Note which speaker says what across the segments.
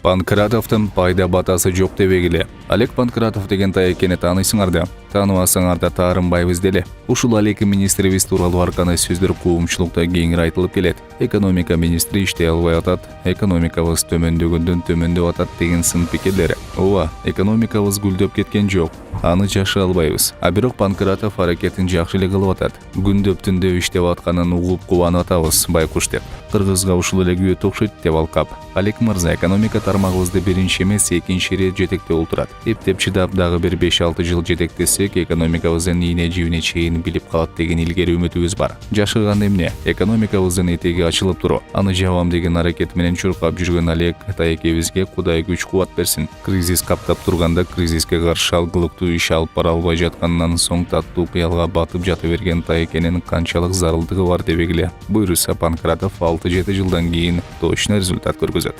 Speaker 1: Панкратовдун пайда батасы жок дебегиле. Олег Панкратов деген таекени таанысыңар да, тааныбасаңар да таарынбайбыз деле. Ушул Олег министрибиз тууралуу арканы сөздөр коомчулукта кеңири айтылып келет. Экономика министри иштей албай атат, экономикабыз төмөндөгөндөн төмөндөп атат деген сын пикирлери. Ооба, экономикабыз гүлдөп кеткен жок. Аны жаша албайбыз. А бирок Панкратов аракетин жакшы эле кылып атат. Күндөп түндөп иштеп атканын угуп кубанып атабыз, байкуш деп. Кыргызга ушул эле күйөө окшойт деп алкап. Олег мырза экономика тармагыбызды биринчи эмес, экинчи ирет жетектеп отурат. Эптеп чыдап дагы бир 5-6 жыл жетектесек, экономикабыздын ийне жибине чейин билип калат деген илгери үмүтүбүз бар. Жашыган эмне? Экономикабыздын этеги ачылып туру. Аны жабам деген аракет менен чуркап жүргөн Олег таекебизге Кудай күч кубат берсин. Кризис каптап турганда кризиске каршы алгылыктуу иш алып бара албай жаткандан соң таттуу кыялга батып жата берген таекенин канчалык зарылдыгы бар дебегиле. Буйруса Панкратов 6-7 жылдан кийин точно результат көргөзөт.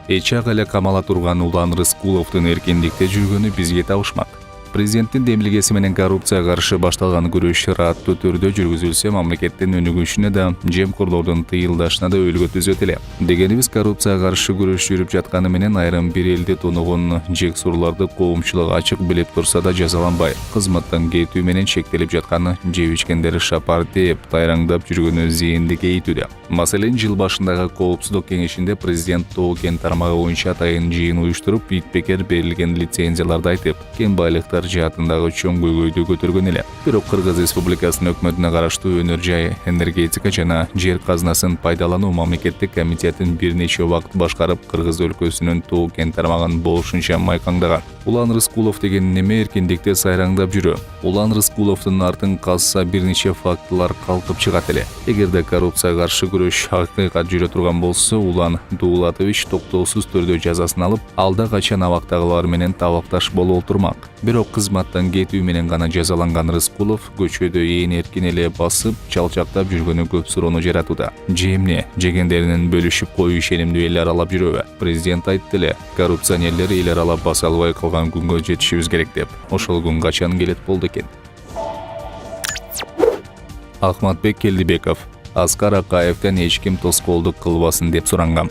Speaker 1: Эчак эле камала турган Улан Рыскуловдун эркиндикте жүргөнү бизге табышмак. Президенттин демилгеси менен коррупцияга каршы башталган күрөш ырааттуу түрдө жүргүзүлсө, мамлекеттин өнүгүшүнө да, жемкорлордун тыйылдашына да өлгө түзөт эле. Дегенибиз, коррупцияга каршы күрөш жүрүп жатканы менен айрым бир элди тоногон жексурларды коомчулук ачык билип турса да жазаланбай, кызматтан кетүү менен шектелип жатканы, жеп ичкендери шапар деп тайраңдап жүргөнү зээндик эйтүүдө. Маселен, жыл башындагы коопсуздук кеңешинде президент Тоо кен тармагы боюнча атайын жыйын уюштуруп, бетпекер берилген лицензияларды айтып, кен байлыктар жаатындагы чоң көйгөйдү көтөргөн эле. Бирок Кыргыз Республикасынын өкмөтүнө караштуу өнөр жай, энергетика жана жер казынасын пайдалануу мамлекеттик комитетин бир нече убакыт башкарып, Кыргыз өлкөсүнүн Тоо кен тармагын болушунча майкаңдаган. Улан Рыскулов деген неме эркиндикте сайраңдап жүрө. Улан Рыскуловдун артын казса бир нече фактылар калкып чыгат эле. Эгерде коррупцияга каршы күрөш акыйкат жүрө турган болсо, Улан Дуулатович токтоосуз түрдө жазасын алып, алда качан абактагылар менен табакташ болуп отурмак. Бирок кызматтан кетүү менен гана жазаланган Рыскулов көчөдө ээн эркин эле басып, чалчактап жүргөнү көп суроону жаратууда. Же эмне, жегендеринин бөлүшүп коюу ишенимдүү эл аралап жүрөбү? Президент айтты эле, коррупционерлер эл аралап баса албай калган күнгө жетишибиз керек деп. Ошол күн качан келет болду экен? Ахматбек Келдибеков Аскар Акаевден эч ким тоскоолдук кылбасын деп суранган.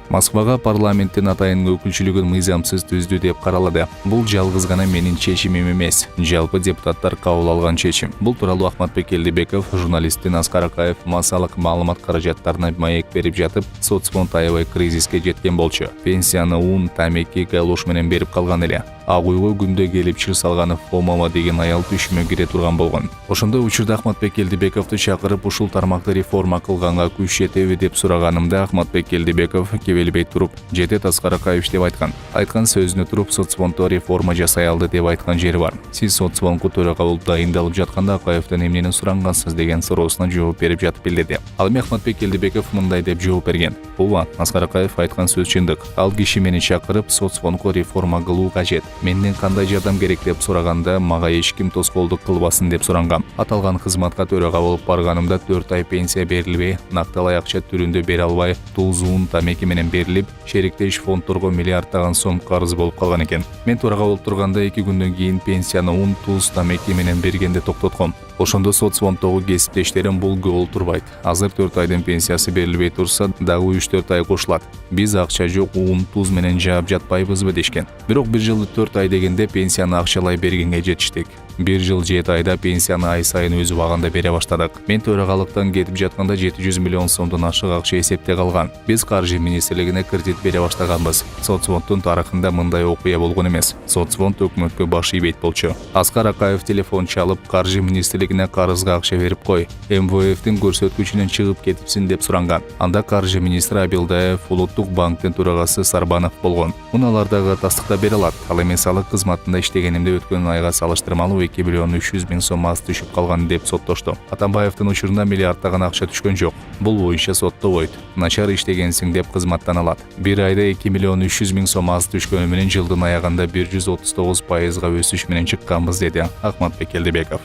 Speaker 1: Москвага парламенттин атайын өкүлчүлүгүн мыйзамсыз түздү деп каралады. Бул жалгыз гана менин чечимим эмес, жалпы депутаттар кабыл алган чечим. Бул тууралуу Ахматбек Келдибеков журналисттин Аскар Акаев массалык маалымат каражаттарына маек берип жатып, соцфонд аябай кризиске жеткен болчу. Пенсияны ун, тамеки, галош менен берип калган эле. Ак уйго күндө келип чыр салганов Фомова деген аял түшүмө кире турган болгон. Ошондой учурда Ахматбек Келдибековду чакырып, ушул тармакты реформа кылганга күч жетеби деп сураганымда, Ахматбек Келдибеков кебелбей туруп, жетет Аскар Акаевич деп айткан. Айткан сөзүнө туруп, соцфонддо реформа жасай алды деп айткан жери бар. Сиз соцфондго төрага болуп дайындалып жатканда Акаевден эмнени сурангансыз деген суроосуна жооп берип жатып билдирди. Ал эми Ахматбек Келдибеков мындай деп жооп берген. Ооба, Аскар Акаев айткан сөз чындык. Ал киши мени чакырып, соцфондго реформа кылуу кажет. Менден кандай жардам керек деп сураганда, мага эч ким тоскоолдук кылбасын деп сурангам. Аталган кызматка төрага болуп барганымда 4 ай пенсия берилбей, накталай акча түрүндө бере албай, тулзуун, тамеки менен берилип, шериктеш фонддорго миллиарддаган сом карыз болуп калган экен. Мен төрага болуп турганда 2 күндөн кийин пенсияны ун, туз, тамеки менен бергенде токтотком. Ошондо соцфонддогу кесиптештерим бул көп турбайт. Азыр 4 айдын пенсиясы берилбей турса, дагы 3-4 ай кошулат. Биз акча жок, ун, туз менен жаап жатпайбызбы дешкен. Бирок 1 жыл 4 ай дегенде пенсияны акчалай бергенге жетиштик. 1 жыл 7 айда пенсияны ай сайын өз убагында бере баштадык. Мен төрагалыктан кетип жатканда 700 миллион сомдон ашык акча эсепте калган. Биз каржы министрлигине кредит бере баштаганбыз. Соцфонддун тарыхында мындай окуя болгон эмес. Соцфонд өкмөткө баш ийбейт болчу. Аскар Акаев телефон чалып, каржы министрлигине карызга акча берип кой, МВФтин көрсөткүчүнөн чыгып кетипсиң деп суранган. Анда каржы министри Абилдаев, Улуттук банктын төрагасы Сарбанов болгон. Муналар дагы тастыкта бере алат. Ал эми салык кызматында иштегенимде өткөн айга салыштырмалуу 2 миллион 300 миң сом аз түшүп калган деп соттошту. Атамбаевдин учурунда миллиарддаган акча түшкөн жок. Бул боюнча соттобойт. Начар иштегенсиң деп кызматтан алат. 1 айда 2 миллион 300 миң сом аз түшкөнү менен жылдын аягында 139% өсүш менен чыкканбыз, деди Ахматбек Келдибеков.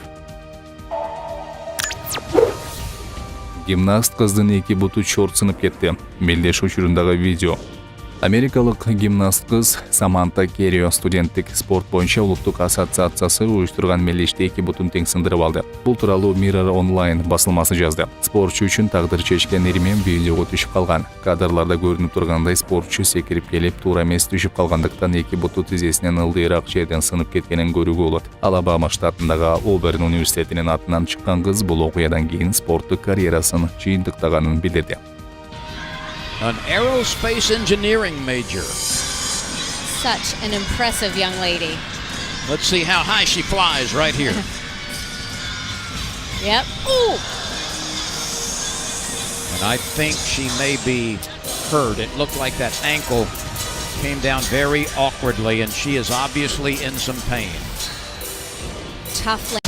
Speaker 1: Гимнаст кыздын 2 буту чорт сынып кетти. Мелдеш учурундагы видео. Америкалык гимнаст кыз Саманта Керрио студенттик спорт боюнча улуттук ассоциациясы уюштурган мелдеште 2 бутун тең сындырып алды. Бул тууралуу Mirror Online басылмасы жазды. Спортчу үчүн тагдыр чечкен эримен видеого түшүп калган. Кадрларда көрүнүп тургандай спортчу секирип келип туура эмес түшүп калгандыктан 2 буту тизесинен ылдыйраак жерден сынып кеткенин көрүүгө болот. Алабама штатындагы Оберн университетинин атынан чыккан кыз бул окуядан кийин спорттук карьерасын жыйынтыктаганын билдирди.
Speaker 2: An aerospace engineering major.
Speaker 3: Such an impressive young lady.
Speaker 2: Let's see how high she flies right here.
Speaker 3: Yep. Ooh!
Speaker 2: And I think she may be hurt. It looked like that ankle came down very awkwardly, and she is obviously in some pain.
Speaker 3: Tough